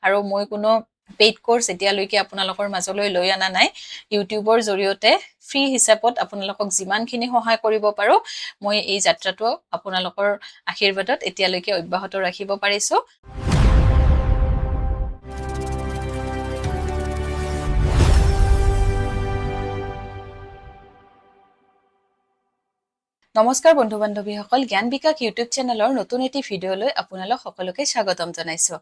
আৰু মই কোনো পেইড কোৰ্স এতিয়ালৈকে আপোনালোকৰ মাজলৈ লৈ আনা নাই ইউটিউবৰ জৰিয়তে ফ্ৰী হিচাপত আপোনালোকক যিমানখিনি সহায় কৰিব পাৰো মই এই যাত্ৰাটো আপোনালোকৰ আশীৰ্বাদত এতিয়ালৈকে অব্যাহত ৰাখিব পাৰিছো নমস্কাৰ বন্ধু বান্ধৱীসকল জ্ঞান বিকাশ ইউটিউব চেনেলৰ নতুন এটি ভিডিঅলৈ আপোনালোক সকলোকে স্বাগতম জনাইছো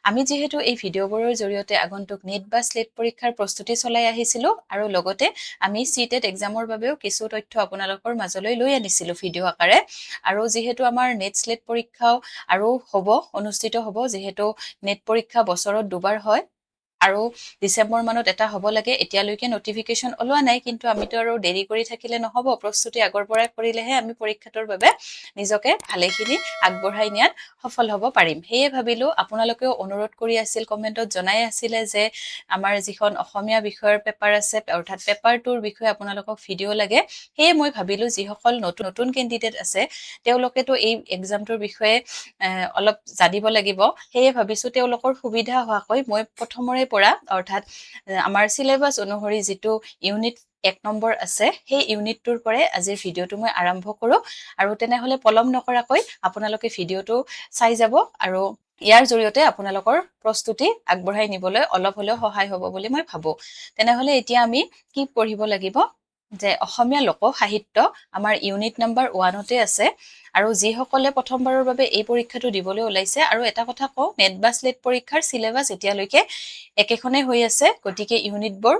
আমি যেহেতু এই ভিডিঅবোৰৰ জৰিয়তে আগন্তুক নেট বা স্লেট পৰীক্ষাৰ প্ৰস্তুতি চলাই আহিছিলো আৰু লগতে আমি সিটেট এক্সামৰ বাবেও কিছু তথ্য আপোনালোকৰ মাজলৈ লৈ আনিছিলো ভিডিঅ আকাৰে আৰু যেহেতু আমাৰ নেট স্লেট পৰীক্ষাও আৰু অনুষ্ঠিত হ'ব যেহেতু নেট পৰীক্ষা বছৰত দুবাৰ হয় আৰু ডিসেম্বৰ মানত এটা হ'ব লাগে এতিয়ালৈকে নটিফিকেশন ওলোৱা নাই কিন্তু আমিতো আৰু দেৰি কৰি থাকিলে নহব প্ৰস্তুতি আগৰ পৰাই কৰিলেহে আমি পৰীক্ষাটোৰ বাবে নিজকে ভালেখিনি আগবঢ়াই নিয়াত সফল হ'ব পাৰিম হেয়ে ভাবিলো আপোনালোকেও অনুৰোধ কৰি আছিল কমেন্টত জনাই আছিলে যে আমাৰ যিখন অসমীয়া বিষয়ৰ পেপাৰ আছে অৰ্থাৎ পেপাৰটোৰ বিষয়ে আপোনালোকক ভিডিঅ লাগে হেয়ে মই ভাবিলো যিসকল নতুন ক্যান্ডিডেট আছে তেওঁলোকেতো এই এক্সামটোৰ বিষয়ে অলপ জানিব লাগিব হেয়ে ভাবিছো তেওঁলোকৰ সুবিধা হোৱাকৈ মই প্ৰথমৰে পৰা অৰ্থাৎ আমাৰ সিলেবাস অনুসৰি যেটো ইউনিট 1 নম্বৰ আছে সেই ইউনিটটোৰ পৰে আজিৰ ভিডিঅটো মই আৰম্ভ কৰো আৰু তেনেহলে পলম নকৰাকৈ আপোনালোকে ভিডিঅটো চাই যাব আৰু ইয়াৰ জৰিয়তে আপোনালোকৰ প্ৰস্তুতি আগবঢ়াই নিবলৈ অলপ হলেও সহায় হ'ব বুলি মই ভাবো তেনেহলে এতিয়া আমি কি পঢ়িব লাগিব যে অসমীয়া লোক সাহিত্য আমাৰ ইউনিট নম্বৰ 1 তে আছে আৰু যিসকলে প্ৰথমবাৰৰ বাবে এই পৰীক্ষাটো দিবলৈ ওলাইছে আৰু এটা কথা কও নেট বা স্লেট পৰীক্ষাৰ সিলেবাস এতিয়ালৈকে একেখনে হৈ আছে গতিকে ইউনিটবোৰ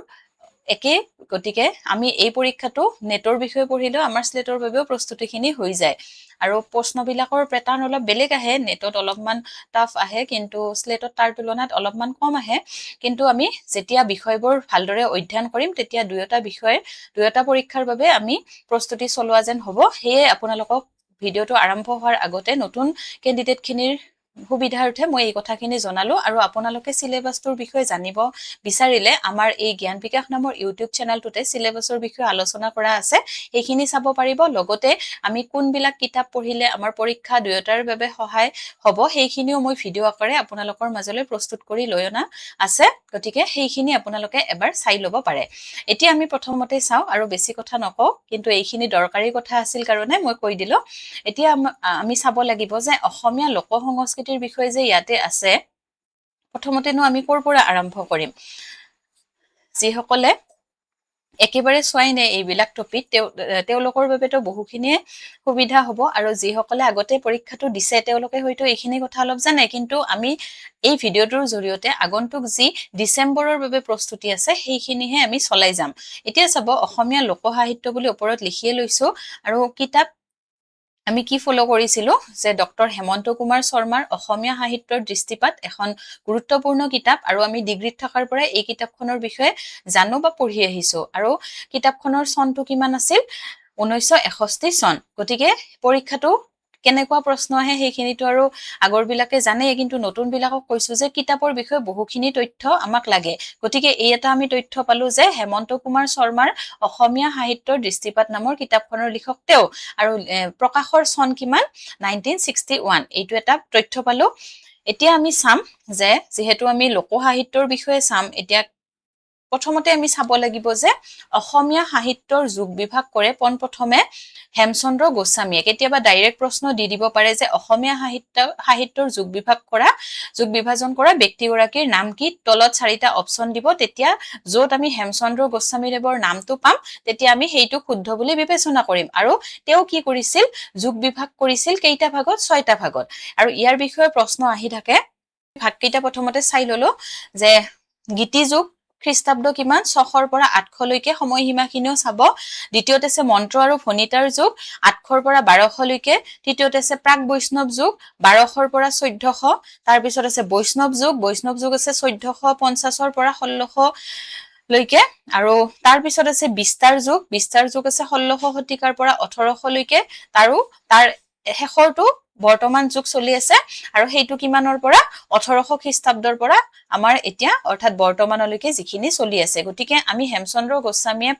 একে গতিকে আমি এই পৰীক্ষাটো নেটৰ বিষয়ে পঢ়িলেও আমাৰ স্লেটৰ বাবেও প্ৰস্তুতিখিনি হৈ যায় আৰু প্ৰশ্নবিলাকৰ প্যাটাৰ্ন অলপ বেলেগ আহে নেটত অলপমান টাফ আহে কিন্তু স্লেটত তাৰ তুলনাত অলপমান কম আহে কিন্তু আমি যেতিয়া বিষয়বোৰ ভালদৰে অধ্যয়ন কৰিম তেতিয়া দুয়োটা পৰীক্ষাৰ বাবে আমি প্ৰস্তুতি চলোৱা যেন হ'ব হেয়ে আপোনালোকক ভিডিঅটো আৰম্ভ হোৱাৰ আগতে নতুন ক্যান্ডিডেট খিনিৰ সুবিধাৰ্থে মই এই কথাখিনি জনালো আৰু আপোনালোকে সিলেবাসটোৰ বিষয়ে জানিব বিচাৰিলে আমাৰ এই জ্ঞান বিকাশ নামৰ ইউটিউব চেনেলটোতে সিলেবাসৰ বিষয়ে আলোচনা কৰা আছে এইখিনি চাব পাৰিব লগতে আমি কোনবিলাক কিতাপ পঢ়িলে আমাৰ পৰীক্ষা দুয়োটাৰ বাবে সহায় হ'ব সেইখিনিও মই ভিডিঅ আকাৰে আপোনালোকৰ মাজলৈ প্ৰস্তুত কৰি লৈ অনা আছে গতিকে সেইখিনি আপোনালোকে এবাৰ চাই ল'ব পাৰে এতিয়া আমি প্ৰথমতে চাও আৰু বেছি কথা নকও কিন্তু এইখিনি দৰকাৰী কথা আছিল কাৰণে মই কৈ দিলো এতিয়া আমি চাব লাগিব যে অসমীয়া লোক সংস্কৃতিৰ বিষয়ে যে ইয়াতে আছে প্ৰথমতেনো আমি কৰ পৰা আৰম্ভ কৰিম যিসকলে একেবাৰে সোৱাই নাই এইবিলাক টপিক তেওঁলোকৰ বাবেতো বহুখিনি সুবিধা হ'ব আৰু যিসকলে আগতে পৰীক্ষাটো দিছে তেওঁলোকে হয়তো এইখিনি কথা অলপ জানে কিন্তু আমি এই ভিডিঅটোৰ জৰিয়তে আগন্তুক যি ডিসেম্বৰৰ বাবে প্ৰস্তুতি আছে সেইখিনিহে আমি চলাই যাম এতিয়া চাব অসমীয়া লোক সাহিত্য বুলি ওপৰত লিখিয়ে লৈছো আৰু কিতাপ আমি কি ফলো কৰিছিলো যে ডক্টৰ হেমন্ত কুমাৰ শৰ্মাৰ অসমীয়া সাহিত্যৰ দৃষ্টিপাত এখন গুৰুত্বপূৰ্ণ কিতাপ আৰু আমি ডিগ্ৰীত থকাৰ পৰা এই কিতাপখনৰ বিষয়ে জানো বা পঢ়ি আহিছো আৰু কিতাপখনৰ চনটো কিমান আছিল 1961 চন গতিকে পৰীক্ষাটো কেনেকুৱা প্ৰশ্ন আহে সেইখিনিটো আৰু আগৰ বিলাকে জানে কিন্তু নতুন বিলাকক কৈছো যে কিতাপৰ বিষয়ে বহুখিনি তথ্য আমাক লাগে গতিকে এই এটা আমি তথ্য পালো যে হেমন্ত কুমাৰ শৰ্মাৰ অসমীয়া সাহিত্যৰ দৃষ্টিপাত নামৰ কিতাপখনৰ লিখক তেওঁ আৰু প্ৰকাশৰ চন কিমান 1961 এইটো এটা তথ্য পালো এতিয়া আমি চাম যে যেহেতু আমি লোক সাহিত্যৰ বিষয়ে চাম এতিয়া প্ৰথমতে আমি চাব লাগিব যে অসমীয়া সাহিত্যৰ যুগ বিভাগ কৰে পোনপ্ৰথমে হেমচন্দ্ৰ গোস্বামীয়ে কেতিয়াবা ডাইৰেক্ট প্ৰশ্ন দি দিব পাৰে যে অসমীয়া সাহিত্যৰ যুগ বিভাজন কৰা ব্যক্তিগৰাকীৰ নাম কি তলত চাৰিটা অপচন দিব তেতিয়া যত আমি হেমচন্দ্ৰ গোস্বামীদেৱৰ নামটো পাম তেতিয়া আমি সেইটো শুদ্ধ বুলি বিবেচনা কৰিম আৰু তেওঁ কি কৰিছিল যুগ বিভাগ কৰিছিল কেইটা ভাগত 6টা ভাগত আৰু ইয়াৰ বিষয়ে প্ৰশ্ন আহি থাকে ভাগকেইটা প্ৰথমতে চাই ললো যে গীতি যুগ খ্ৰীষ্টাব্দ কিমান 600 পৰা 800 লৈকে সময়সীমাখিনিও চাব দ্বিতীয়তে আছে মন্ত্ৰ আৰু ভনিতাৰ যুগ 800 পৰা 1200 লৈকে তৃতীয়তে আছে প্ৰাক বৈষ্ণৱ যুগ 1200 পৰা 1400 তাৰ পিছত আছে বৈষ্ণৱ যুগ আছে 1450 পৰা 1600 লৈকে আৰু তাৰ পিছত আছে বিস্তাৰ যুগ আছে 1600 শতিকাৰ পৰা 1800 লৈকে তাৰ শেষৰটো বৰ্তমান যুগ চলি আছে আৰু সেইটো কিমানৰ পৰা 1800 খ্ৰীষ্টাব্দৰ পৰা আমাৰ এতিয়া অৰ্থাৎ বৰ্তমানলৈকে যিখিনি চলি আছে গতিকে আমি হেমচন্দ্ৰ গোস্বামীয়ে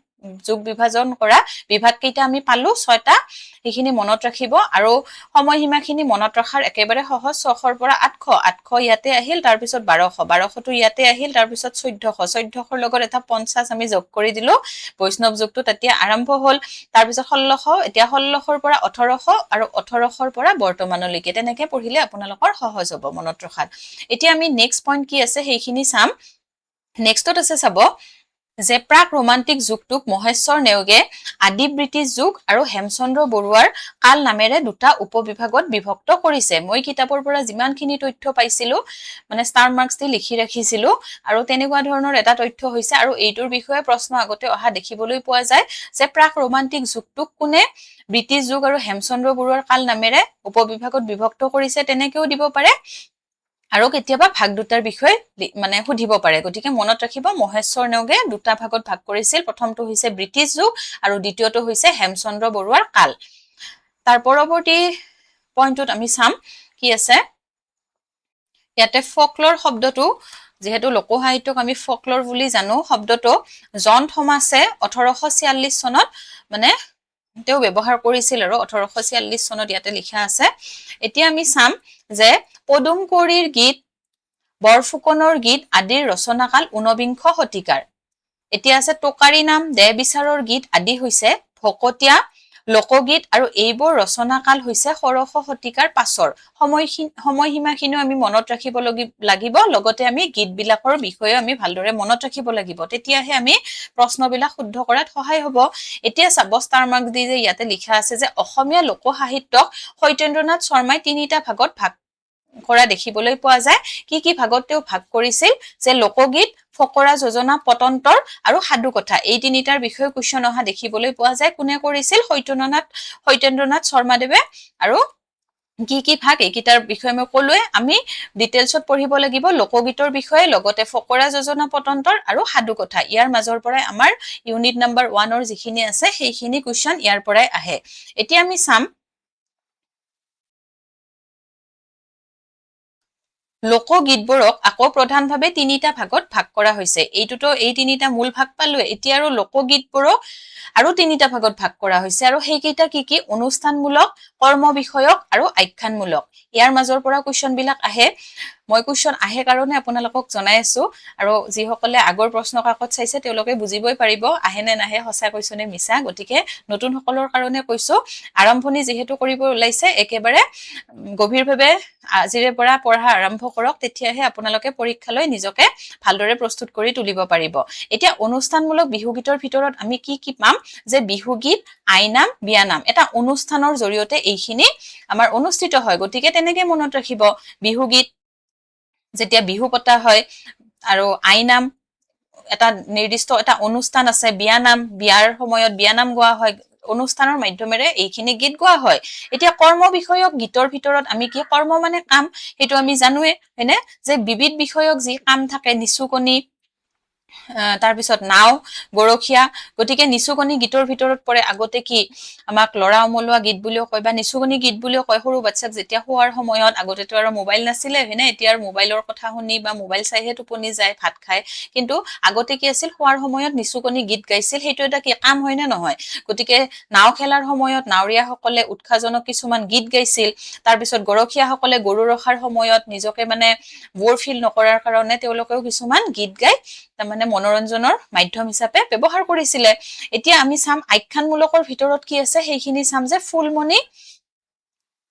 যোগ বিভাজন কৰা বিভাগ কেইটা আমি পালো 6টা সেইখিনি মনত ৰাখিব আৰু সময়সীমাখিনি মনত ৰখাৰ একেবাৰে সহজ 600 পৰা 800 ইয়াতে আহিল তাৰ পিছত 1200 টো ইয়াতে আহিল তাৰ পিছত 1400 ৰ লগত এটা 50 আমি যোগ কৰি দিলো বৈষ্ণৱ যুগটো তেতিয়া আৰম্ভ হ'ল তাৰ পিছত 1600 এতিয়া 1600 ৰ পৰা 1800 আৰু 1800 ৰ পৰা বৰ্তমানলৈকে তেনেকে পঢ়িলে আপোনালোকৰ সহজ হ'ব মনত ৰখাত এতিয়া আমি নেক্সট পইণ্ট কি আছে সেইখিনি চাম নেক্সটত আছে চাব যে প্ৰাক ৰোমান্টিক যুগটোক মহেশ্বৰ নেওগে আদি ব্ৰিটিছ যুগ আৰু হেমচন্দ্ৰ বৰুৱাৰ কাল নামেৰে দুটা উপবিভাগত বিভক্ত কৰিছে মই কিতাপৰ পৰা যিমানখিনি তথ্য পাইছিলো মানে ষ্টাৰ মাৰ্কছ দি লিখি ৰাখিছিলো আৰু তেনেকুৱা ধৰণৰ এটা তথ্য হৈছে আৰু এইটোৰ বিষয়ে প্ৰশ্ন আগতে অহা দেখিবলৈ পোৱা যায় যে প্ৰাক ৰোমান্টিক যুগটোক কোনে ব্ৰিটিছ যুগ আৰু হেমচন্দ্ৰ বৰুৱাৰ কাল নামেৰে উপবিভাগত বিভক্ত কৰিছে তেনেকেও দিব পাৰে আৰু কেতিয়াবা ভাগ দুটাৰ বিষয়ে মানে সুধিব পাৰে গতিকে মনত ৰাখিব মহেশ্বৰ নেওগে দুটা ভাগত ভাগ কৰিছিল প্ৰথমটো হৈছে ব্ৰিটিছ যুগ আৰু দ্বিতীয়টো হৈছে হেমচন্দ্ৰ বৰুৱাৰ কাল তাৰ পৰৱৰ্তী পইণ্টত আমি চাম কি আছে ইয়াতে ফকলৰ শব্দটো যেহেতু লোকসাহিত্যক আমি ফকলৰ বুলি জানো শব্দটো জন থমাছে 1846 চনত মানে তেওঁ ব্যৱহাৰ কৰিছিল আৰু 1846 চনত ইয়াতে লিখা আছে এতিয়া আমি চাম যে পদুম কোঁৱৰীৰ গীত বৰফুকনৰ গীত আদিৰ ৰচনাকাল 19বিংশ শতিকাৰ এতিয়া আছে টকাৰী নাম দেহ বিচাৰৰ গীত আদি হৈছে ভকতীয়া লোকগীত আৰু এইবোৰ ৰচনাকাল হৈছে 1600 শতিকাৰ পাছৰ সময়সীমাখিনিও আমি মনত ৰাখিব লাগিব লগতে আমি গীতবিলাকৰ বিষয়ে আমি ভালদৰে মনত ৰাখিব লাগিব তেতিয়াহে আমি প্ৰশ্নবিলাক শুদ্ধ কৰাত সহায় হ'ব এতিয়া চাব ষ্টাৰ মাৰ্কছ দি যে ইয়াতে লিখা আছে যে অসমীয়া লোকসাহিত্যক সত্যেন্দ্ৰনাথ শৰ্মাই তিনিটা ভাগত ভাগ কৰা দেখিবলৈ পোৱা যায় কি ভাগত তেওঁ ভাগ কৰিছিল যে লোকগীত ফকৰা যোজনা পতন্তৰ আৰু সাধু কথা এই তিনিটাৰ বিষয়ে কোৱেশ্চন অহা দেখিবলৈ পোৱা যায় কোনে কৰিছিল সত্যেন্দ্ৰনাথ শৰ্মাদেৱে আৰু কি ভাগ এইকেইটাৰ বিষয়ে মই ক'লোৱে আমি ডিটেইলছত পঢ়িব লাগিব লোকগীতৰ বিষয়ে লগতে ফকৰা যোজনা পতন্তৰ আৰু সাধু কথা ইয়াৰ মাজৰ পৰাই আমাৰ ইউনিট নাম্বাৰ 1 ৰ যিখিনি আছে সেইখিনি কোৱেশ্চন ইয়াৰ পৰাই আহে এতিয়া আমি চাম লোকগীতবোৰক আকৌ প্ৰধানভাৱে তিনিটা ভাগত ভাগ কৰা হৈছে এইটোতো এই তিনিটা মূল ভাগ পালো এতিয়া আৰু লোকগীতবোৰক আৰু তিনিটা ভাগত ভাগ কৰা হৈছে আৰু সেইকেইটা কি অনুষ্ঠানমূলক কৰ্ম বিষয়ক আৰু আখ্যানমূলক ইয়াৰ মাজৰ পৰা কোৱেশ্চনবিলাক আহে মই কোৱেশ্চন আহে কাৰণে আপোনালোকক জনাই আছো আৰু যিসকলে আগৰ প্ৰশ্ন কাকত চাইছে তেওঁলোকে বুজিবই পাৰিব আহে নে নাহে সঁচা কৈছো নে মিছা গতিকে নতুন সকলৰ কাৰণে কৈছো আৰম্ভণি যেহেতু কৰিব ওলাইছে একেবাৰে গভীৰভাৱে আজিৰে পৰা পঢ়া আৰম্ভ কৰক তেতিয়াহে আপোনালোকে পৰীক্ষালৈ নিজকে ভালদৰে প্ৰস্তুত কৰি তুলিব পাৰিব এতিয়া অনুষ্ঠানমূলক বিহুগীতৰ ভিতৰত আমি কি পাম যে বিহুগীত আইনাম বিয়ানাম এটা অনুষ্ঠানৰ জৰিয়তে এইখিনি আমাৰ অনুষ্ঠিত হয় গতিকে তেনেকে মনত ৰাখিব বিহুগীত যেতিয়া বিহু পতা হয় আৰু আইনাম এটা নিৰ্দিষ্ট এটা অনুষ্ঠান আছে বিয়ানাম বিয়াৰ সময়ত বিয়ানাম গোৱা হয় অনুষ্ঠানৰ মাধ্যমেৰে এইখিনি গীত গোৱা হয় এতিয়া কৰ্ম বিষয়ক গীতৰ ভিতৰত আমি কি কৰ্ম মানে কাম সেইটো আমি জানোৱে হয়নে যে বিবিধ বিষয়ক যি কাম থাকে নিচুকনি তাৰ পিছত নাও গৰখীয়া গতিকে নিচুকনি গীতৰ ভিতৰত পৰে আগতে কি আমাক লৰা অমলুৱা গীত বুলিও কয় বা নিচুকনি গীত বুলিও কয় সৰু বাচ্চাক যেতিয়া শুৱাৰ সময়ত আগতেতো আৰু মোবাইল নাছিলে হয়নে এতিয়া আৰু মোবাইলৰ কথা শুনি বা মোবাইল চাইহে টোপনি যায় ভাত খায় কিন্তু আগতে কি আছিল শুৱাৰ সময়ত নিচুকনি গীত গাইছিল সেইটো এটা কি কাম হয় নে নহয় গতিকে নাও খেলাৰ সময়ত নাৱৰীয়াসকলে উৎসাহজনক কিছুমান গীত গাইছিল তাৰ পিছত গৰখীয়াসকলে গৰু ৰখাৰ সময়ত নিজকে মানে বৰ ফিল নকৰাৰ কাৰণে তেওঁলোকেও কিছুমান গীত গাই তাৰমানে মনোৰঞ্জনৰ মাধ্যম হিচাপে ব্যৱহাৰ কৰিছিলে এতিয়া আমি চাম আখ্যানমূলকৰ ভিতৰত কি আছে সেইখিনি চাম যে ফুলমণি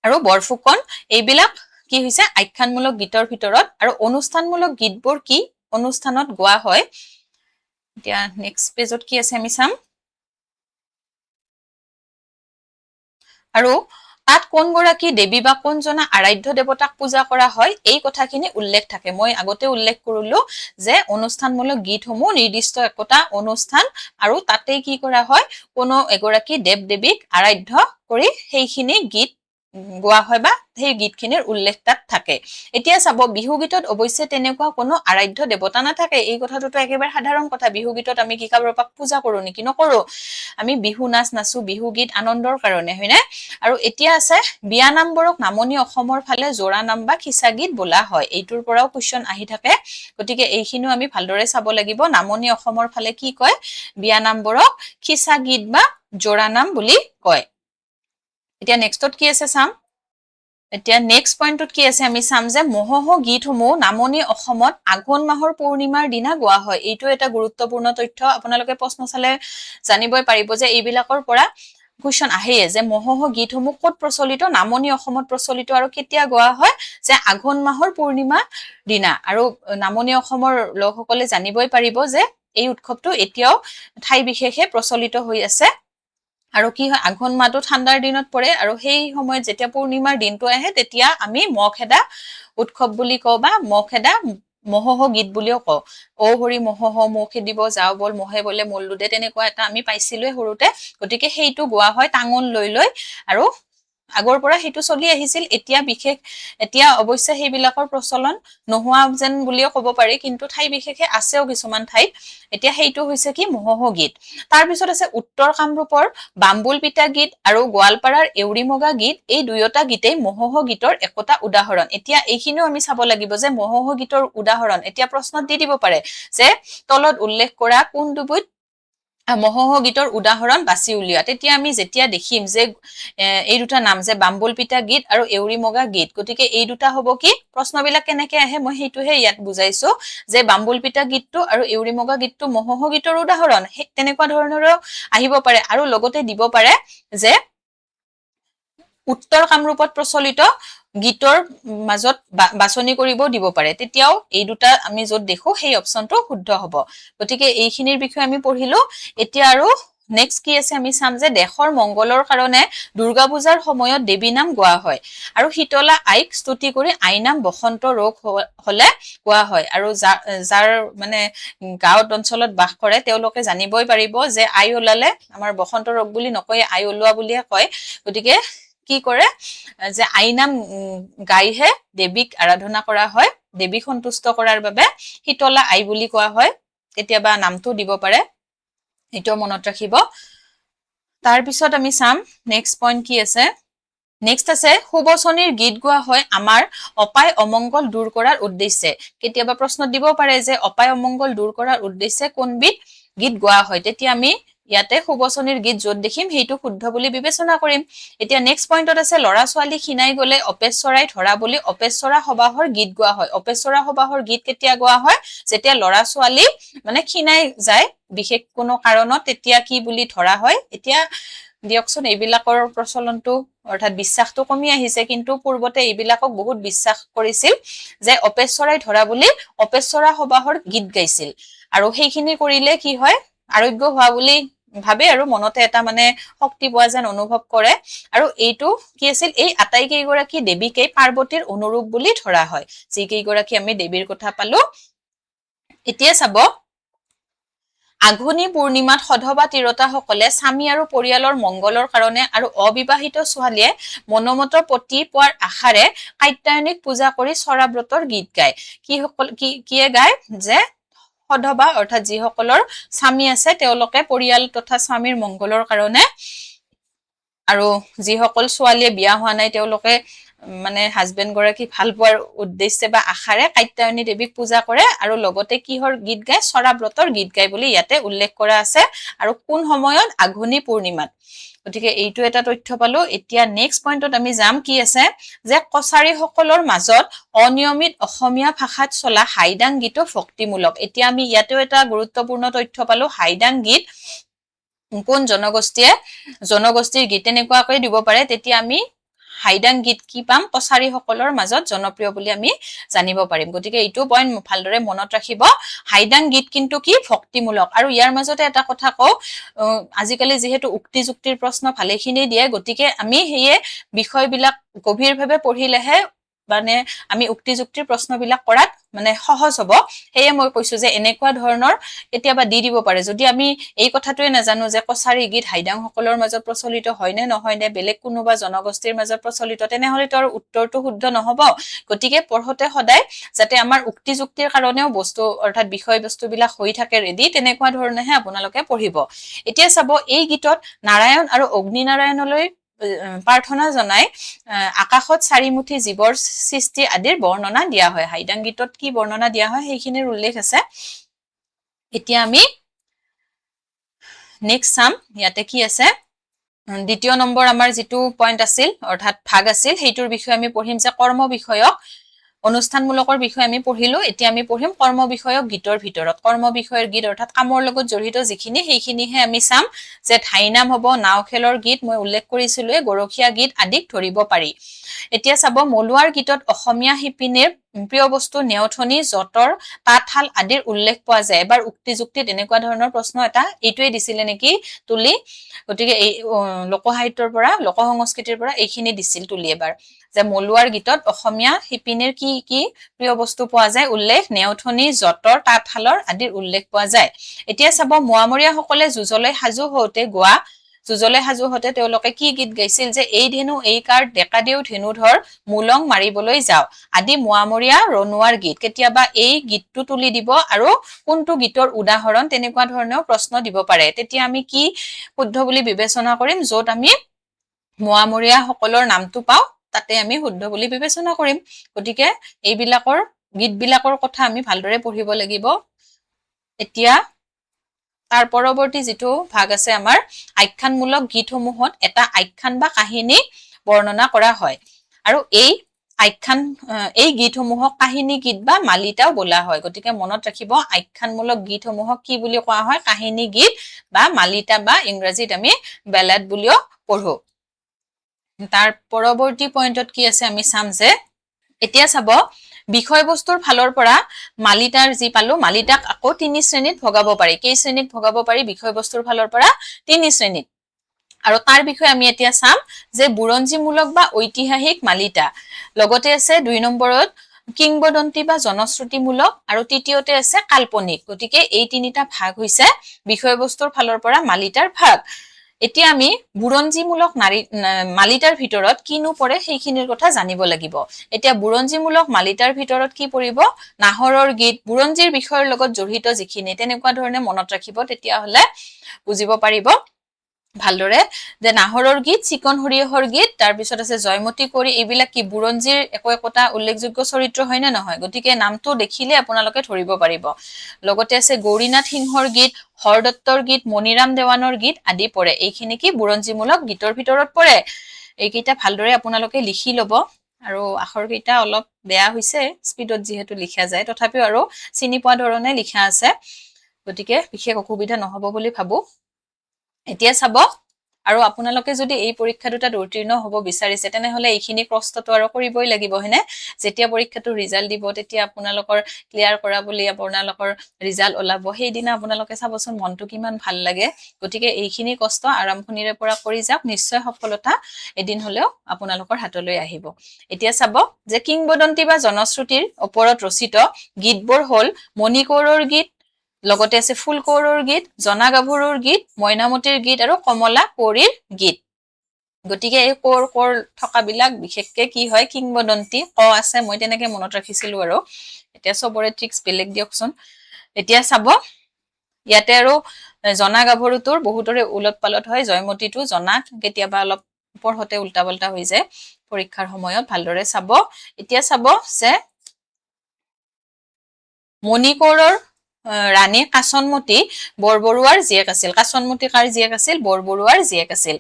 আৰু বৰফুকন এইবিলাক কি হৈছে আখ্যানমূলক গীতৰ ভিতৰত আৰু অনুষ্ঠানমূলক গীতবোৰ কি অনুষ্ঠানত গোৱা হয় এতিয়া নেক্সট পেজত কি আছে আমি চাম আৰু তাত কোন গৰাকী দেৱী বা কোনজনা আৰাধ্য দেৱতাক পূজা কৰা হয় এই কথাখিনি উল্লেখ থাকে মই আগতে উল্লেখ কৰিলো যে অনুষ্ঠানমূলক গীতসমূহ নিৰ্দিষ্ট একোটা অনুষ্ঠান আৰু তাতে কি কৰা হয় কোনো এগৰাকী দেৱ দেৱীক আৰাধ্য কৰি সেইখিনি গীত গোৱা হয় বা সেই গীতখিনিৰ উল্লেখ তাত থাকে এতিয়া চাব বিহু গীতত অৱশ্যে তেনেকুৱা কোনো আৰাধ্য দেৱতা নাথাকে এই কথাটোতো একেবাৰে সাধাৰণ কথা বিহু গীতত আমি কি কাৰোবাক পূজা কৰো নেকি নকৰো আমি বিহু নাচ নাচো বিহু গীত আনন্দৰ কাৰণে হয়নে আৰু এতিয়া আছে বিয়া নামবোৰক নামনি অসমৰ ফালে জোৰা নাম বা খিচা গীত বোলা হয় এইটোৰ পৰাও কোৱেশ্চন আহি থাকে গতিকে এইখিনিও আমি ভালদৰে চাব লাগিব নামনি অসমৰ ফালে কি কয় বিয়া নামবোৰক খিচা গীত বা জোৰা নাম বুলি কয় এতিয়া নেক্সটত কি আছে চাম এতিয়া নেক্সট পইণ্টত কি আছে আমি চাম যে মহোহো গীতসমূহ নামনি অসমত আঘোণ মাহৰ পূৰ্ণিমাৰ দিনা গোৱা হয় এইটো এটা গুৰুত্বপূৰ্ণ তথ্য আপোনালোকে প্ৰশ্ন চালে জানিবই পাৰিব যে এইবিলাকৰ পৰা কুৱেশ্চন আহে যে মহোহো গীতসমূহ ক'ত প্ৰচলিত নামনি অসমত প্ৰচলিত আৰু কেতিয়া গোৱা হয় যে আঘোণ মাহৰ পূৰ্ণিমা দিনা আৰু নামনি অসমৰ লোকসকলে জানিবই পাৰিব যে এই উৎসৱটো এতিয়াও ঠাই বিশেষে প্ৰচলিত হৈ আছে আৰু কি হয় আঘোণ মাহটো ঠাণ্ডাৰ দিনত পৰে আৰু সেই সময়ত যেতিয়া পূৰ্ণিমাৰ দিনটো আহে তেতিয়া আমি মহখেদা উৎসৱ বুলি কওঁ বা মহখেদা মহোহো গীত বুলিও কওঁ ঔ হৰি মহোহো মৌ খেদিব যাওঁ বল মহে বলে মল্লুদে তেনেকুৱা এটা আমি পাইছিলোৱে সৰুতে গতিকে সেইটো গোৱা হয় টাঙন লৈ আৰু আগৰ পৰা সেইটো চলি আহিছিল এতিয়া অৱশ্যে সেইবিলাকৰ প্ৰচলন নোহোৱা যেন বুলিও ক'ব পাৰি কিন্তু ঠাই বিশেষে আছেও কিছুমান ঠাইত এতিয়া সেইটো হৈছে কি মহোহো গীত তাৰ পিছত আছে উত্তৰ কামৰূপৰ বাম্বুল পিতা গীত আৰু গোৱালপাৰাৰ এউৰি মগা গীত এই দুয়োটা গীতেই মহোহো গীতৰ একোটা উদাহৰণ এতিয়া এইখিনিও আমি চাব লাগিব যে মহোহো গীতৰ উদাহৰণ এতিয়া প্ৰশ্নত দি দিব পাৰে যে তলত উল্লেখ কৰা কোন দুবিধ মহোহো গীতৰ উদাহৰণ বাছি উলিওৱা তেতিয়া আমি যেতিয়া দেখিম যে এই দুটা নাম যে বাম্বুল পিতা গীত আৰু এউৰি মগা গীত গতিকে এই দুটা হ'ব কি প্ৰশ্নবিলাক কেনেকে আহে মই সেইটোহে ইয়াত বুজাইছো যে বাম্বুল পিতা গীতটো আৰু এউৰি মগা গীতটো মহোহো গীতৰ উদাহৰণ তেনেকুৱা ধৰণৰো আহিব পাৰে আৰু লগতে দিব পাৰে যে উত্তৰ কামৰূপত প্ৰচলিত গীতৰ মাজত বাছনি কৰিবও দিব পাৰে তেতিয়াও এই দুটা আমি য'ত দেখো সেই অপচনটো শুদ্ধ হ'ব গতিকে এইখিনিৰ বিষয়ে আমি পঢ়িলো এতিয়া আৰু নেক্সট কি আছে আমি চাম যে দেশৰ মংগলৰ কাৰণে দুৰ্গা পূজাৰ সময়ত দেৱী নাম গোৱা হয় আৰু শীতলা আইক স্তুতি কৰি আই নাম বসন্ত ৰোগ হলে গোৱা হয় আৰু যাৰ মানে গাঁৱত অঞ্চলত বাস কৰে তেওঁলোকে জানিবই পাৰিব যে আই ওলালে আমাৰ বসন্ত ৰোগ বুলি নকয় আই ওলোৱা বুলিয়ে কয় গতিকে কি কৰে যে আই নাম গাইহে দেৱীক আৰাধনা কৰা হয় দেৱীক সন্তুষ্ট কৰাৰ বাবে শীতলা আই বুলি কোৱা হয় কেতিয়াবা নামটো দিব পাৰে এইটোও মনত ৰাখিব তাৰ পিছত আমি চাম নেক্সট পইণ্ট কি আছে নেক্সট আছে সুবচনীৰ গীত গোৱা হয় আমাৰ অপায় অমংগল দূৰ কৰাৰ উদ্দেশ্যে কেতিয়াবা প্ৰশ্নত দিব পাৰে যে অপায় অমংগল দূৰ কৰাৰ উদ্দেশ্যে কোনবিধ গীত গোৱা হয় তেতিয়া আমি ইয়াতে সুবচনীৰ গীত য'ত দেখিম সেইটো শুদ্ধ বুলি বিবেচনা কৰিম এতিয়া নেক্সট পইণ্টত আছে ল'ৰা ছোৱালী খিনাই গলে অপেজ চৰাই ধৰা বুলি অপেজ চৰা সবাহৰ গীত গোৱা হয় অপেজ চৰা সবাহৰ গীত কেতিয়া গোৱা হয় যেতিয়া ল'ৰা ছোৱালী মানে খিনাই যায় বিশেষ কোনো কাৰণত তেতিয়া কি বুলি ধৰা হয় এতিয়া দিয়কচোন এইবিলাকৰ প্ৰচলনটো অৰ্থাৎ বিশ্বাসটো কমি আহিছে কিন্তু পূৰ্বতে এইবিলাকক বহুত বিশ্বাস কৰিছিল যে অপেজ চৰাই ধৰা বুলি অপেজ চৰা সবাহৰ গীত গাইছিল আৰু সেইখিনি কৰিলে কি হয় আৰোগ্য হোৱা বুলি ভাবে আৰু মনতে এটা মানে শক্তি পোৱা যেন অনুভৱ কৰে আৰু এইটো কি আছিল এই আটাইকেইগৰাকী দেৱীকেই পাৰ্বতীৰ অনুৰূপ বুলি ধৰা হয় যিকেইগৰাকী আমি দেৱীৰ কথা পালো এতিয়া চাব আঘোণী পূৰ্ণিমাত সধবা তিৰোতাসকলে স্বামী আৰু পৰিয়ালৰ মংগলৰ কাৰণে আৰু অবিবাহিত ছোৱালীয়ে মনোমতৰ পতি পোৱাৰ আশাৰে কাত্যায়নীক পূজা কৰি চৰাব্ৰতৰ গীত গায় কিয়ে গায় যে সধবা অৰ্থাৎ যিসকলৰ স্বামী আছে তেওঁলোকে পৰিয়াল তথা স্বামীৰ মংগলৰ কাৰণে আৰু যিসকল ছোৱালীয়ে বিয়া হোৱা নাই তেওঁলোকে মানে হাজবেণ্ড গৰাকী ভাল পোৱাৰ উদ্দেশ্যে বা আশাৰে কাত্যায়নী দেৱীক পূজা কৰে আৰু লগতে কিহৰ গীত গায় চৰাব্ৰতৰ গীত গায় বুলি ইয়াতে উল্লেখ কৰা আছে আৰু কোন সময়ত আঘোণী পূৰ্ণিমাত গতিকে এইটো এটা তথ্য পালো এতিয়া নেক্সট পইণ্টত আমি যাম কি আছে যে কছাৰীসকলৰ মাজত অনিয়মিত অসমীয়া ভাষাত চলা হাইদাং গীতো ভক্তিমূলক এতিয়া আমি ইয়াতেও এটা গুৰুত্বপূৰ্ণ তথ্য পালো হাইদাং গীত কোন জনগোষ্ঠীৰ গীত তেনেকুৱাকৈ দিব পাৰে তেতিয়া আমি হাইদাং গীত কি পাম কছাৰীসকলৰ মাজত জনপ্ৰিয় বুলি আমি জানিব পাৰিম গতিকে এইটো পইণ্ট ভালদৰে মনত ৰাখিব হাইদাং গীত কিন্তু কি ভক্তিমূলক আৰু ইয়াৰ মাজতে এটা কথা কওঁ আজিকালি যিহেতু উক্তি যুক্তিৰ প্ৰশ্ন ভালেখিনি দিয়ে গতিকে আমি সেয়ে বিষয়বিলাক গভীৰভাৱে পঢ়িলেহে মানে আমি উক্তি যুক্তিৰ প্ৰশ্নবিলাক কৰাত মানে সহজ হ'ব হেয়ে মই কৈছো যে এনেকুৱা ধৰণৰ কেতিয়াবা দি দিব পাৰে যদি আমি এই কথাটোৱে নাজানো যে কছাৰী গীত হাইদাং সকলৰ মাজত প্ৰচলিত হয় নে নহয় নে বেলেগ কোনোবা জনগোষ্ঠীৰ মাজত প্ৰচলিত তেনেহলে তাৰ উত্তৰটো শুদ্ধ নহব গতিকে পঢ়োতে সদায় যাতে আমাৰ উক্তি যুক্তিৰ কাৰণেও বস্তু অৰ্থাৎ বিষয়বস্তুবিলাক হৈ থাকে ৰেডি তেনেকুৱা ধৰণেহে আপোনালোকে পঢ়িব এতিয়া চাব এই গীতত নাৰায়ণ আৰু অগ্নি নাৰায়ণলৈ প্ৰাৰ্থনা জনাই আকাশত চাৰিমুঠি জীৱৰ সৃষ্টি আদিৰ বৰ্ণনা দিয়া হয় হাইদাং গীতত কি বৰ্ণনা দিয়া হয় সেইখিনিৰ উল্লেখ আছে এতিয়া আমি নেক্সট চাম ইয়াতে কি আছে দ্বিতীয় নম্বৰ আমাৰ যেটো পইণ্ট আছিল অৰ্থাৎ ভাগ আছিল সেইটোৰ বিষয়ে আমি পঢ়িম যে কৰ্ম বিষয়ক অনুষ্ঠানমূলকৰ বিষয়ে আমি পঢ়িলো এতিয়া আমি পঢ়িম কৰ্ম বিষয়ক গীতৰ ভিতৰত কৰ্ম বিষয়ৰ গীত অৰ্থাৎ কামৰ লগত জড়িত যিখিনি সেইখিনিহে আমি চাম যে ঠাইনাম হ'ব নাও খেলৰ গীত মই উল্লেখ কৰিছিলো গৰখীয়া গীত আদিক ধৰিব পাৰি এতিয়া চাব মলুৱাৰ গীতত অসমীয়া শিপিনীৰ প্ৰিয় বস্তু নেওথনি জতৰ তাঁতশাল আদিৰ উল্লেখ পোৱা যায় এবাৰ উক্তি যুক্তিত এনেকুৱা ধৰণৰ প্ৰশ্ন এটা এইটোৱে দিছিলে নেকি তুলি গতিকে এই লোকসাহিত্যৰ পৰা লোক সংস্কৃতিৰ পৰা এইখিনি দিছিল তুলি এবাৰ যে মলুৱাৰ গীতত অসমীয়া শিপিনীৰ কি কি প্ৰিয় বস্তু পোৱা যায় উল্লেখ নেওথনি জতৰ তাঁতশালৰ আদিৰ উল্লেখ পোৱা যায় এতিয়া চাব মোৱামৰীয়া সকলে যুঁজলৈ সাজু হওঁতে গোৱা যুঁজলৈ সাজু হওঁতে তেওঁলোকে কি গীত গাইছিল যে এই ধেনু এই কাৰ ডেকা দেউ ধেনুধৰ মূলং মাৰিবলৈ যাও আদি মোৱামৰীয়া ৰণুৱাৰ গীত কেতিয়াবা এই গীতটো তুলি দিব আৰু কোনটো গীতৰ উদাহৰণ তেনেকুৱা ধৰণৰ প্ৰশ্ন দিব পাৰে তেতিয়া আমি কি শুদ্ধ বুলি বিবেচনা কৰিম য'ত আমি মোৱামৰীয়া সকলৰ নামটো পাওঁ তাতে আমি শুদ্ধ বুলি বিবেচনা কৰিম গতিকে এইবিলাকৰ গীতবিলাকৰ কথা আমি ভালদৰে পঢ়িব লাগিব এতিয়া তাৰ পৰৱৰ্তী যেটো ভাগ আছে আমাৰ আখ্যানমূলক গীতসমূহত এটা আখ্যান বা কাহিনী বৰ্ণনা কৰা হয় আৰু এই গীতসমূহক কাহিনী গীত বা মালিতাও বোলা হয় গতিকে মনত ৰাখিব আখ্যানমূলক গীতসমূহক কি বুলি কোৱা হয় কাহিনী গীত বা মালিতা বা ইংৰাজীত আমি বেলাড বুলিও পঢ়ো তাৰ পৰৱৰ্তী পইণ্টত কি আছে আমি চাম যে এতিয়া চাব বিষয়বস্তুৰ ফালৰ পৰা মালিতাৰ যি পালো মালিতাক আকৌ তিনি শ্ৰেণীত ভগাব পাৰি কেই শ্ৰেণীত ভগাব পাৰি বিষয়বস্তুৰ ফালৰ পৰা তিনি শ্ৰেণীত আৰু তাৰ বিষয়ে আমি এতিয়া চাম যে বুৰঞ্জীমূলক বা ঐতিহাসিক মালিতা লগতে আছে ২ নম্বৰত কিংবদন্তি বা জনশ্ৰুতিমূলক আৰু তৃতীয়তে আছে কাল্পনিক গতিকে এই তিনিটা ভাগ হৈছে বিষয়বস্তুৰ ফালৰ পৰা মালিতাৰ ভাগ এতিয়া আমি বুৰঞ্জীমূলক মালিতাৰ ভিতৰত কিনো পৰে সেইখিনিৰ কথা জানিব লাগিব এতিয়া বুৰঞ্জীমূলক মালিতাৰ ভিতৰত কি পৰিব নাহৰৰ গীত বুৰঞ্জীৰ বিষয়ৰ লগত জড়িত যিখিনি তেনেকুৱা ধৰণে মনত ৰাখিব তেতিয়া হলে বুজিব পাৰিব ভালদৰে যে নাহৰৰ গীত চিকন হৰিহৰ গীত তাৰ পিছত আছে জয়মতী কৰি এইবিলাক কি বুৰঞ্জীৰ একোটা উল্লেখযোগ্য চৰিত্ৰ হয় নে নহয় গতিকে নামটো দেখিলে আপোনালোকে ধৰিব পাৰিব লগতে আছে গৌৰীনাথ সিংহৰ গীত হৰদত্তৰ গীত মণিৰাম দেৱানৰ গীত আদি পৰে এইখিনি কি বুৰঞ্জীমূলক গীতৰ ভিতৰত পৰে এইকেইটা ভালদৰে আপোনালোকে লিখি লব আৰু আখৰকেইটা অলপ বেয়া হৈছে স্পিডত যিহেতু লিখা যায় তথাপিও আৰু চিনি পোৱা ধৰণে লিখা আছে গতিকে বিশেষ অসুবিধা নহব বুলি ভাবো এতিয়া চাব আৰু আপোনালোকে যদি এই পৰীক্ষা দুটাত উত্তীৰ্ণ হ'ব বিচাৰিছে তেনেহলে এইখিনি কষ্টটো আৰু কৰিবই লাগিব হয়নে যেতিয়া পৰীক্ষাটো ৰিজাল্ট দিব তেতিয়া আপোনালোকৰ ক্লিয়াৰ কৰা বুলি আপোনালোকৰ ৰিজাল্ট ওলাব সেইদিনা আপোনালোকে চাবচোন মনটো কিমান ভাল লাগে গতিকে এইখিনি কষ্ট আৰম্ভণিৰে পৰা কৰি যাওক নিশ্চয় সফলতা এদিন হলেও আপোনালোকৰ হাতলৈ আহিব এতিয়া চাব যে কিংবদন্তি বা জনশ্ৰুতিৰ ওপৰত ৰচিত গীতবোৰ হল মণিকৌৰৰ গীত লগতে আছে ফুলকৌৰৰ গীত জনা গাভৰুৰ গীত মইনামতীৰ গীত আৰু কমলা কৌৰীৰ গীত গতিকে এই কৰ থকাবিলাক বিশেষকে কি হয় কিংবদন্তি ক আছে মই তেনেকে মনত ৰাখিছিলো আৰু এতিয়া সবৰে ট্ৰিক্স বেলেগ দিয়কচোন এতিয়া চাব ইয়াতে আৰু জনা গাভৰুটোৰ বহুতৰে উলট পালট হয় জয়মতীটো জনা কেতিয়াবা অলপ পঢ়তে উল্টা পাল্টা হৈ যায় পৰীক্ষাৰ সময়ত ভালদৰে চাব এতিয়া চাব যে মণিকৌৰৰ ৰাণী কাচনমতী বৰবৰুৱাৰ জীয়েক আছিল কাচনমতী কাৰ জীয়েক আছিল বৰবৰুৱাৰ জীয়েক আছিল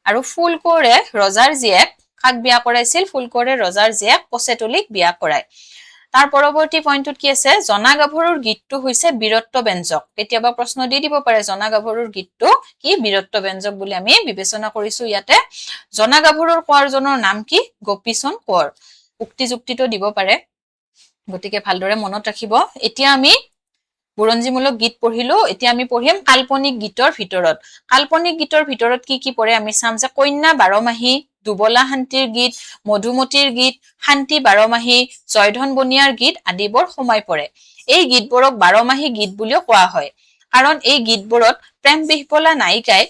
আৰু ফুলকৌৰে ৰজাৰ জীয়েক কাক বিয়া কৰাইছিল ফুলকৌৰে ৰজাৰ জীয়েক পচেতলিক বিয়া কৰায় তাৰ পৰৱৰ্তী পইণ্টত কি আছে জনা গাভৰুৰ গীতটো হৈছে বীৰত্ব ব্যঞ্জক কেতিয়াবা প্ৰশ্ন দি দিব পাৰে জনা গাভৰুৰ গীতটো কি বীৰত্ব ব্যঞ্জক বুলি আমি বিবেচনা কৰিছো ইয়াতে জনা গাভৰুৰ কোঁৱৰজনৰ নাম কি গোপীচন্দ কোঁৱৰ উক্তি যুক্তিটো দিব পাৰে গতিকে ভালদৰে মনত ৰাখিব এতিয়া আমি বুৰঞ্জীমূলক গীত পঢ়িলো। এতিয়া আমি পঢ়িম কাল্পনিক গীতৰ ভিতৰত। কাল্পনিক গীতৰ ভিতৰত কি পৰে আমি চাম যে কন্যা বাৰমাহী, দুবলা শান্তিৰ গীত, মধুমতীৰ গীত, শান্তি বাৰমাহী, জয়ধন বনিয়াৰ গীত আদিবোৰ সোমাই পৰে। এই গীতবোৰক বাৰমাহী গীত বুলিও কোৱা হয়। কাৰণ এই গীতবোৰত প্ৰেম বিহ্বলা নায়িকাই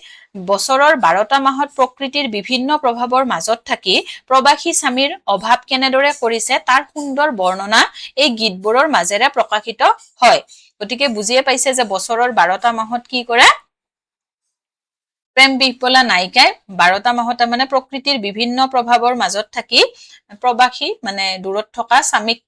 বছৰৰ 12টা মাহত প্ৰকৃতিৰ বিভিন্ন প্ৰভাৱৰ মাজত থাকি প্ৰবাসী স্বামীৰ অভাৱ কেনেদৰে কৰিছে তাৰ সুন্দৰ বৰ্ণনা এই গীতবোৰৰ মাজেৰে প্ৰকাশিত হয়। গতিকে বুজিয়ে পাইছে যে বছৰৰ 12টা মাহত কি কৰে, প্ৰেম বিহ্বলা নায়িকাই 12টা মাহত মানে প্ৰকৃতিৰ বিভিন্ন প্ৰভাৱৰ মাজত থাকি প্ৰবাসী মানে দূৰত থকা স্বামীক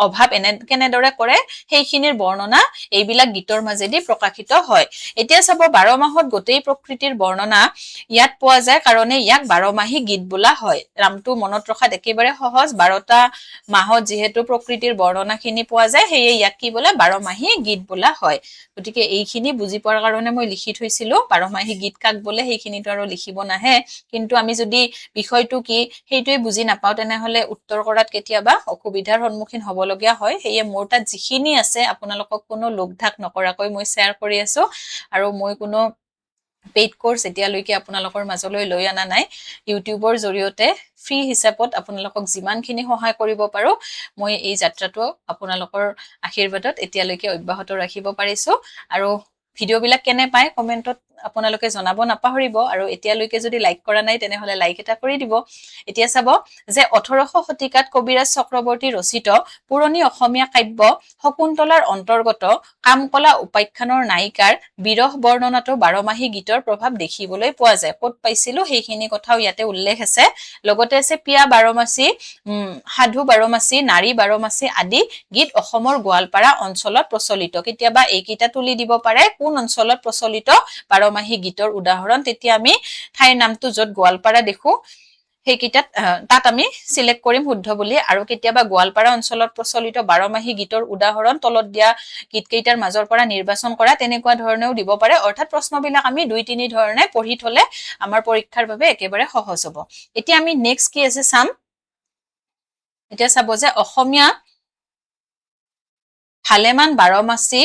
অভাৱ কেনেদৰে কৰে সেইখিনিৰ বৰ্ণনা এইবিলাক গীতৰ মাজেদি প্ৰকাশিত হয়। এতিয়া চাব 12 মাহত গোটেই প্ৰকৃতিৰ বৰ্ণনা ইয়াত পোৱা যায় কাৰণে ইয়াক 12মাহী গীত বোলা হয়। নামটো মনত ৰখাত একেবাৰে সহজ, 12টা মাহত যিহেতু প্ৰকৃতিৰ বৰ্ণনাখিনি পোৱা যায় সেয়ে ইয়াক কি বোলে 12মাহী গীত বোলা হয়। গতিকে এইখিনি বুজি পোৱাৰ কাৰণে মই লিখি থৈছিলো। 12মাহী গীত কাক বোলে সেইখিনিতো আৰু লিখিব নাহে, কিন্তু আমি যদি বিষয়টো কি সেইটোৱে বুজি নাপাওঁ তেনেহলে উত্তৰ কৰাত কেতিয়াবা অসুবিধাৰ সন্মুখীন হবলগীয়া হয়। সেয়ে মোৰ তাত যিখিনি আছে আপোনালোকক কোনো লোকঢাক নকৰাকৈ মই শ্বেয়াৰ কৰি আছো, আৰু মই কোনো পেইড কোৰ্স এতিয়ালৈকে আপোনালোকৰ মাজলৈ লৈ অনা নাই। ইউটিউবৰ জৰিয়তে ফ্ৰী হিচাপত আপোনালোকক যিমানখিনি সহায় কৰিব পাৰো মই এই যাত্ৰাটো আপোনালোকৰ আশীৰ্বাদত এতিয়ালৈকে অব্যাহত ৰাখিব পাৰিছো। আৰু ভিডিঅ'বিলাক কেনে পায় কমেন্টত আপোনালোকে জনাব নাপাহৰিব, আৰু এতিয়ালৈকে যদি লাইক কৰা নাই তেনেহলে লাইক এটা কৰি দিব। এতিয়া চাব যে 18শ শতিকাত কবিৰাজ চক্ৰৱৰ্তী ৰচিত পুৰণি অসমীয়া কাব্য শকুন্তলাৰ অন্তৰ্গত কামকলা উপাখ্যানৰ নায়িকাৰ বিৰহ বৰ্ণনাটো 12মাহী গীতৰ প্ৰভাৱ দেখিবলৈ পোৱা যায়। ক'ত পাইছিলো সেইখিনি কথাও ইয়াতে উল্লেখ আছে। লগতে আছে পিয়া বাৰমাচি, সাধু বাৰমাচি, নাৰী বাৰমাচি আদি গীত অসমৰ গোৱালপাৰা অঞ্চলত প্ৰচলিত। কেতিয়াবা এইকেইটা তুলি দিব পাৰে কোন অঞ্চলত প্ৰচলিত 12মাহী গীতৰ উদাহৰণ, তেতিয়া আমি ঠাইৰ নামটো য'ত গোৱালপাৰা দেখো সেইকেইটাত তাত আমি সিলেক্ট কৰিম শুদ্ধ বুলি। আৰু কেতিয়াবা গোৱালপাৰা অঞ্চলত প্ৰচলিত 12মাহী গীতৰ উদাহৰণ তলত দিয়া গীত কেইটাৰ মাজৰ পৰা নিৰ্বাচন কৰা, তেনেকুৱা ধৰণেও দিব পাৰে। অৰ্থাৎ প্ৰশ্নবিলাক আমি 2-3 ধৰণে পঢ়ি থলে আমাৰ পৰীক্ষাৰ বাবে একেবাৰে সহজ হ'ব। এতিয়া আমি নেক্সট কি আছে চাম। এতিয়া চাব যে অসমীয়া ভালেমান বাৰমাচি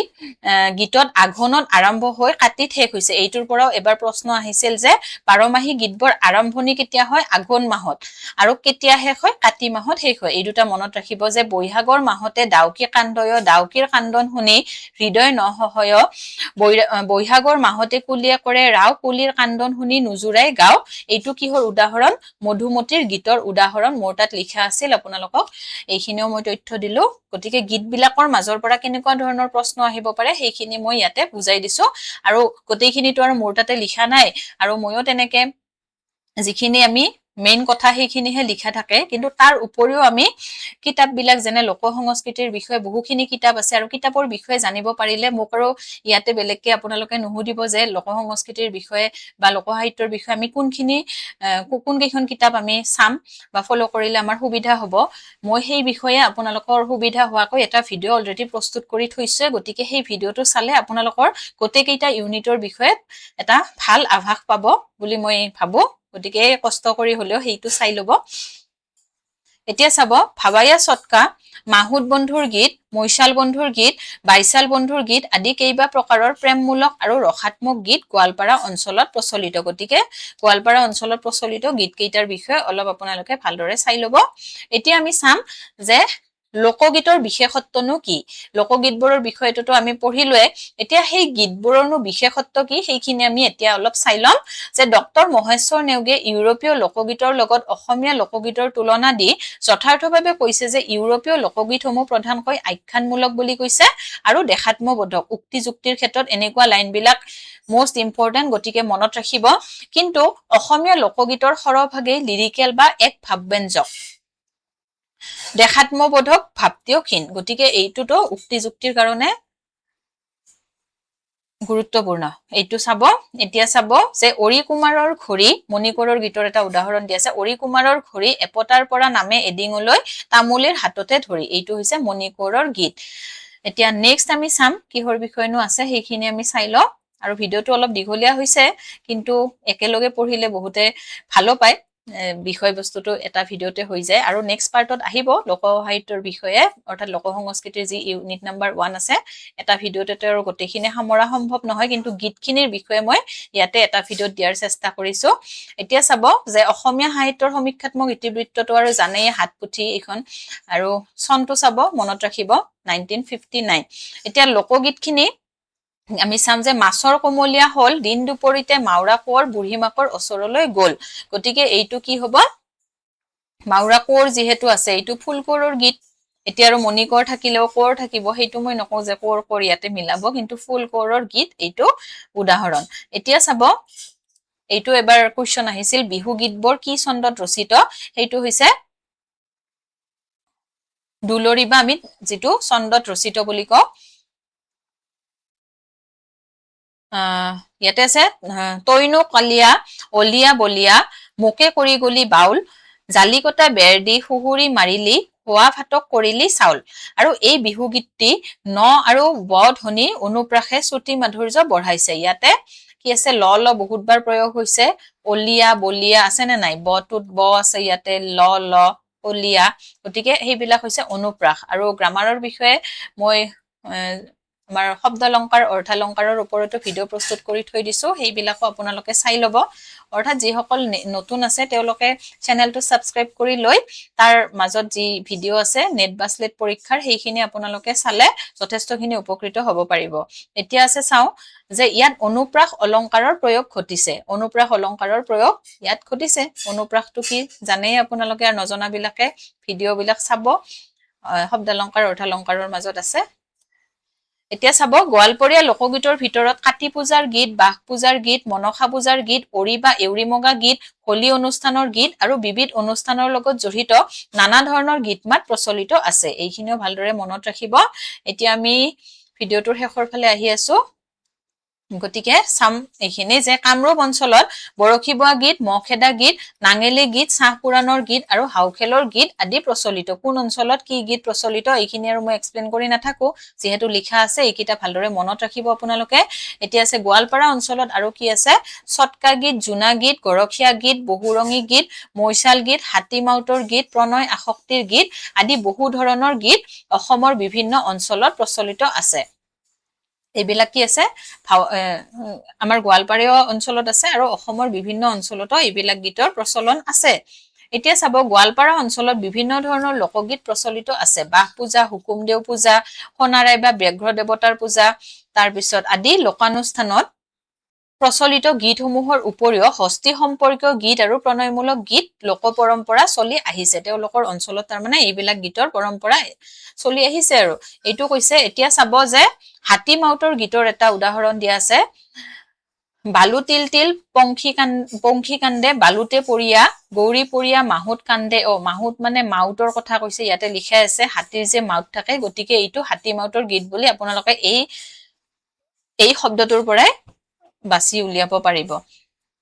গীতত আঘোণত আৰম্ভ হৈ কাতিত শেষ হৈছে। এইটোৰ পৰাও এবাৰ প্ৰশ্ন আহিছিল যে 12মাহী গীতবোৰ আৰম্ভণি কেতিয়া হয়, আঘোণ মাহত, আৰু কেতিয়া শেষ হয়, কাতি মাহত শেষ হয়। এই দুটা মনত ৰাখিব যে বৈহাগৰ মাহতে ডাউকি কান্দয়, ডাউকিৰ কান্দন শুনি হৃদয় নসহয়, বৈহাগৰ মাহতে কুলিয়ে কৰে ৰাও, কুলিৰ কান্দন শুনি নুজুৰাই গাও। এইটো কিহৰ উদাহৰণ, মধুমতীৰ গীতৰ উদাহৰণ। মোৰ তাত লিখা আছিল, আপোনালোকক এইখিনিও মই তথ্য দিলো। গতিকে গীতবিলাকৰ মাজৰ পৰা কেনেকুৱা ধৰণৰ প্ৰশ্ন আহিব পাৰে সেইখিনি মই ইয়াতে বুজাই দিছো। আৰু গোটেইখিনিতো আৰু মোৰ তাতে লিখা নাই, আৰু ময়ো তেনেকে যিখিনি আমি মেইন কথা সেইখিনিহে লিখা থাকে, কিন্তু তাৰ উপৰিও আমি কিতাপবিলাক যেনে লোক সংস্কৃতিৰ বিষয়ে বহুখিনি কিতাপ আছে, আৰু কিতাপৰ বিষয়ে জানিব পাৰিলে মোক আৰু ইয়াতে বেলেগকে আপোনালোকে নুসুধিব যে লোক সংস্কৃতিৰ বিষয়ে বা লোক সাহিত্যৰ বিষয়ে আমি কোন কেইখন কিতাপ আমি চাম বা ফলো কৰিলে আমাৰ সুবিধা হ'ব। মই সেই বিষয়ে আপোনালোকৰ সুবিধা হোৱাকৈ এটা ভিডিঅ' অলৰেডি প্ৰস্তুত কৰি থৈছে। গতিকে সেই ভিডিঅ'টো চালে আপোনালোকৰ গোটেইকেইটা ইউনিটৰ বিষয়ে এটা ভাল আভাস পাব বুলি মই ভাবো। গতিকে কষ্ট কৰি হলেও সেইটো চাই ল'ব। এতিয়া চাব ভাৱাইয়া চটকা, মাহুত বন্ধুৰ গীত, মৈশাল বন্ধুৰ গীত, বাইচাল বন্ধুৰ গীত আদি কেইবা প্ৰকাৰৰ প্ৰেমমূলক আৰু ৰসাত্মক গীত গোৱালপাৰা অঞ্চলত প্ৰচলিত। গতিকে গোৱালপাৰা অঞ্চলত প্ৰচলিত গীত কেইটাৰ বিষয়ে অলপ আপোনালোকে ভালদৰে চাই ল'ব। এতিয়া আমি চাম যে লোকগীতৰ বিশেষত্বনো কি। লোকগীতবোৰৰ বিষয়টোতো আমি পঢ়িলোৱে, এতিয়া সেই গীতবোৰৰনো বিশেষত্ব কি সেইখিনি আমি এতিয়া অলপ চাই ল'ম। যে ডক্টৰ মহেশ্বৰ নেওগে ইউৰোপীয় লোকগীতৰ লগত অসমীয়া লোকগীতৰ তুলনা দি যথাৰ্থভাৱে কৈছে যে ইউৰোপীয় লোকগীতসমূহ প্ৰধানকৈ আখ্যানমূলক বুলি কৈছে আৰু দেশাত্মবোধক। উক্তি যুক্তিৰ ক্ষেত্ৰত এনেকুৱা লাইনবিলাক most important, গতিকে মনত ৰাখিব। কিন্তু অসমীয়া লোকগীতৰ সৰহভাগেই লিৰিকেল বা এক ভাৱব্যঞ্জক, দেশাত্মবোধক ভাৱতীয়হীন। গতিকে এইটোতো উক্তি যুক্তিৰ কাৰণে গুৰুত্বপূৰ্ণ। এইটো চাব। এতিয়া চাব যে অৰি কুমাৰৰ ঘড়ী, মণিকোৰৰ গীতৰ এটা উদাহৰণ দি আছে। অৰি কুমাৰৰ ঘড়ী এপতাৰ পৰা নামে এডিঙলৈ, তামুলীৰ হাততে ধৰি। এইটো হৈছে মণিকোৰৰ গীত। এতিয়া নেক্সট আমি চাম কিহৰ বিষয়নো আছে সেইখিনি আমি চাই লওঁ। আৰু ভিডিঅ'টো অলপ দীঘলীয়া হৈছে, কিন্তু একেলগে পঢ়িলে বহুতে ভালো পায়। বিষয়বস্তুটো এটা ভিডিঅ'তে হৈ যায় আৰু নেক্সট পাৰ্টত আহিব লোক সাহিত্যৰ বিষয়ে অৰ্থাৎ লোক সংস্কৃতিৰ যি ইউনিট নাম্বাৰ 1 আছে এটা ভিডিঅ'তে আৰু গোটেইখিনি সামৰা সম্ভৱ নহয় কিন্তু গীতখিনিৰ বিষয়ে মই ইয়াতে এটা ভিডিঅ'ত দিয়াৰ চেষ্টা কৰিছো এতিয়া চাব যে অসমীয়া সাহিত্যৰ সমীক্ষাত্মক ইতিবৃত্তটো আৰু জানেই হাতপুথি এইখন আৰু চনটো চাব মনত ৰাখিব 1959 এতিয়া লোকগীতখিনি আমি চাম যে মাছৰ কোমলীয়া হল দিন দুপৰীতে মাউৰা কোঁৱৰ বুঢ়ী মাকৰ ওচৰলৈ গ'ল গতিকে এইটো কি হ'ব মাউৰা কোঁৱৰ যিহেতু আছে এইটো ফুল কোঁৱৰৰ গীত এতিয়া আৰু মণিকোঁৱৰ থাকিলেও কোঁৱৰ থাকিব সেইটো মই নকওঁ যে কোঁৱৰ ইয়াতে মিলাব কিন্তু ফুল কোঁৱৰৰ গীত এইটো উদাহৰণ এতিয়া চাব এইটো এবাৰ কোৱেশ্চন আহিছিল বিহু গীতবোৰ কি ছন্দত ৰচিত সেইটো হৈছে দুলৰি বা আমি যিটো ছন্দত ৰচিত বুলি কওঁ ইয়াতে আছে তৈনো কালিয়া অলিয়া বলিয়া মোকে কৰি গলি বাউল জালিকটা বেৰ দি সুহুৰি মাৰিলি হোৱা ফাটক কৰিলি চাউল আৰু এই বিহু গীতটি ন আৰু ব ধ্বনি অনুপ্ৰাসে শ্ৰুতি মাধুৰ্য বঢ়াইছে ইয়াতে কি আছে ল ল বহুতবাৰ প্ৰয়োগ হৈছে অলিয়া বলিয়া আছে নে নাই বটোত ব আছে ইয়াতে ল ল অলিয়া গতিকে সেইবিলাক হৈছে অনুপ্ৰাস আৰু গ্ৰামাৰৰ বিষয়ে মই আমাৰ শব্দ অলংকাৰ অৰ্থালংকাৰৰ ওপৰতো ভিডিঅ' প্ৰস্তুত কৰি থৈ দিছো সেইবিলাকো আপোনালোকে চাই ল'ব অৰ্থাৎ যিসকল নতুন আছে তেওঁলোকে চেনেলটো ছাবস্ক্ৰাইব কৰি লৈ তাৰ মাজত যি ভিডিঅ' আছে নেট বা স্লেট পৰীক্ষাৰ সেইখিনি আপোনালোকে চালে যথেষ্টখিনি উপকৃত হ'ব পাৰিব এতিয়া আছে চাওঁ যে ইয়াত অনুপ্ৰাস অলংকাৰৰ প্ৰয়োগ ঘটিছে অনুপ্ৰাস অলংকাৰৰ প্ৰয়োগ ইয়াত ঘটিছে অনুপ্ৰাসটো কি জানেই আপোনালোকে আৰু নজনাবিলাকে ভিডিঅ'বিলাক চাব শব্দ অলংকাৰ অৰ্থালংকাৰৰ মাজত আছে এতিয়া চাব গোৱালপৰীয়া লোকগীতৰ ভিতৰত কাতি পূজাৰ গীত বাঘ পূজাৰ গীত মনসা পূজাৰ গীত অৰি বা এউৰি মগা গীত হোলী অনুষ্ঠানৰ গীত আৰু বিবিধ অনুষ্ঠানৰ লগত জড়িত নানা ধৰণৰ গীত মাত প্ৰচলিত আছে এইখিনিও ভালদৰে মনত ৰাখিব এতিয়া আমি ভিডিঅ'টোৰ শেষৰ ফালে আহি আছো গতিকে চাম এইখিনি যে কামৰূপ অঞ্চলত বৰশী বোৱা গীত মহখেদা গীত নাঙেলী গীত চাহ পুৰাণৰ গীত আৰু হাউখেলৰ গীত আদি প্ৰচলিত কোন অঞ্চলত কি গীত প্ৰচলিত এইখিনি আৰু মই এক্সপ্লেইন কৰি নাথাকো যেহেতু লিখা আছে এইকিটা ভালদৰে মনত ৰাখিব আপোনালোকে এতিয়া আছে গোৱালপাৰা অঞ্চলত আৰু কি আছে ছটকা গীত জোনা গীত গৰখীয়া গীত বহুৰঙী গীত মৈছাল গীত হাতী মাউতৰ গীত প্ৰণয় আসক্তিৰ গীত আদি বহু ধৰণৰ গীত অসমৰ বিভিন্ন অঞ্চলত প্ৰচলিত আছে এইবিলাক কি আছে আমাৰ গোৱালপাৰীয়া অঞ্চলত আছে আৰু অসমৰ বিভিন্ন অঞ্চলতো এইবিলাক গীতৰ প্ৰচলন আছে এতিয়া চাব গোৱালপাৰা অঞ্চলত বিভিন্ন ধৰণৰ লোকগীত প্ৰচলিত আছে বাহ পূজা হুকুমদেউ পূজা সোণাৰাই বা ব্যাঘ্ৰ দেৱতাৰ পূজা তাৰ পিছত আদি লোকানুষ্ঠানত প্ৰচলিত গীতসমূহৰ উপৰিও হস্তি সম্পৰ্কীয় গীত আৰু প্ৰণয়মূলক গীত লোক পৰম্পৰা চলি আহিছে তেওঁলোকৰ অঞ্চলত তাৰমানে এইবিলাক গীতৰ পৰম্পৰা চলি আহিছে আৰু এইটো কৈছে এতিয়া চাব যে হাতী মাউতৰ গীতৰ এটা উদাহৰণ দিয়া আছে বালু তিল তিল পংখী কান্দে বালুতে পৰিয়া গৌৰী পৰিয়া মাহুত কান্দে মাহুত মানে মাউতৰ কথা কৈছে ইয়াতে লিখা আছে হাতীৰ যে মাউত থাকে গতিকে এইটো হাতী মাউতৰ গীত বুলি আপোনালোকে এই শব্দটোৰ পৰাই বাছি উলিয়াব পাৰিব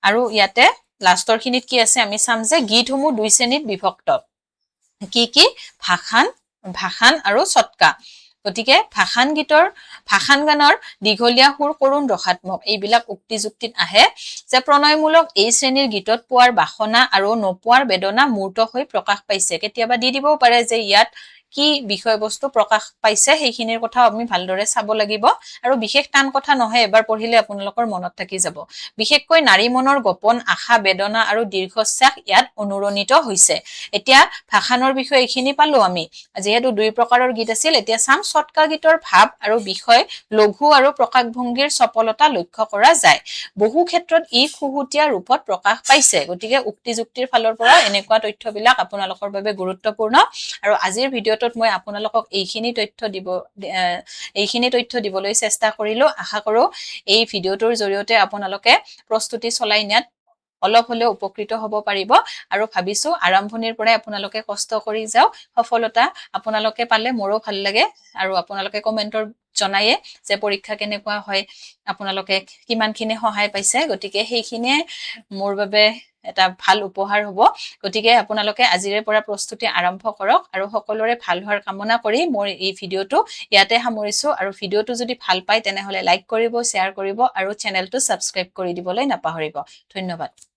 আৰু ইয়াতে লাষ্টৰ খিনিত কি আছে আমি চাম যে গীতসমূহ দুই শ্ৰেণীত বিভক্ত কি ভাষান আৰু ছটকা গতিকে ভাষান গানৰ দীঘলীয়া সুৰ কৰুণ ৰসাত্মক এইবিলাক উক্তি যুক্তিত আহে যে প্ৰণয়মূলক এই শ্ৰেণীৰ গীতত পোৱাৰ বাসনা আৰু নোপোৱাৰ বেদনা মূৰ্ত হৈ প্ৰকাশ পাইছে কেতিয়াবা দি দিবও পাৰে যে ইয়াত কি বিষয়বস্তু প্ৰকাশ পাইছে সেইখিনিৰ কথা আমি ভালদৰে চাব লাগিব আৰু বিশেষ টান কথা নহয় এবাৰ পঢ়িলে আপোনালোকৰ মনত থাকি যাব বিশেষকৈ নাৰী মনৰ গোপন আশা বেদনা আৰু দীৰ্ঘশ্বাস ইয়াত অনুৰণিত হৈছে এতিয়া ভাষানৰ বিষয়ে এইখিনি পালো আমি যেহেতু দুই প্ৰকাৰৰ গীত আছিল এতিয়া চাম ছটকা গীতৰ ভাৱ আৰু বিষয় লঘু আৰু প্ৰকাশভংগীৰ চপলতা লক্ষ্য কৰা যায় বহু ক্ষেত্ৰত ই খুহুতীয়া ৰূপত প্ৰকাশ পাইছে গতিকে উক্তি যুক্তিৰ ফালৰ পৰা এনেকুৱা তথ্যবিলাক আপোনালোকৰ বাবে গুৰুত্বপূৰ্ণ আৰু আজিৰ ভিডিঅ'টোত মই আপোনালোকক এইখিনি তথ্য দিবলৈ চেষ্টা কৰিলো আশা কৰো এই ভিডিঅ'টোৰ জৰিয়তে আপোনালোকে প্ৰস্তুতি চলাই নিয়াত অলপ হলেও উপকৃত হ'ব পাৰিব আৰু ভাবিছো আৰম্ভণিৰ পৰাই আপোনালোকে কষ্ট কৰি যাও সফলতা আপোনালোকে পালে মোৰো ভাল লাগে আৰু আপোনালোকে কমেন্টৰ জনায়ে যে পৰীক্ষা কেনেকুৱা হয় আপোনালোকে কিমানখিনি সহায় পাইছে গতিকে সেইখিনিয়ে মোৰ বাবে এটা ভাল উপহাৰ হ'ব গতিকে আপোনালোকে আজিৰে পৰা প্ৰস্তুতি আৰম্ভ কৰক আৰু সকলোৰে ভাল হোৱাৰ কামনা কৰি মই এই ভিডিঅ'টো ইয়াতে সামৰিছো আৰু ভিডিঅ'টো যদি ভাল পায় তেনেহলে লাইক কৰিব শ্বেয়াৰ কৰিব আৰু চেনেলটো ছাবস্ক্ৰাইব কৰি দিবলৈ নাপাহৰিব ধন্যবাদ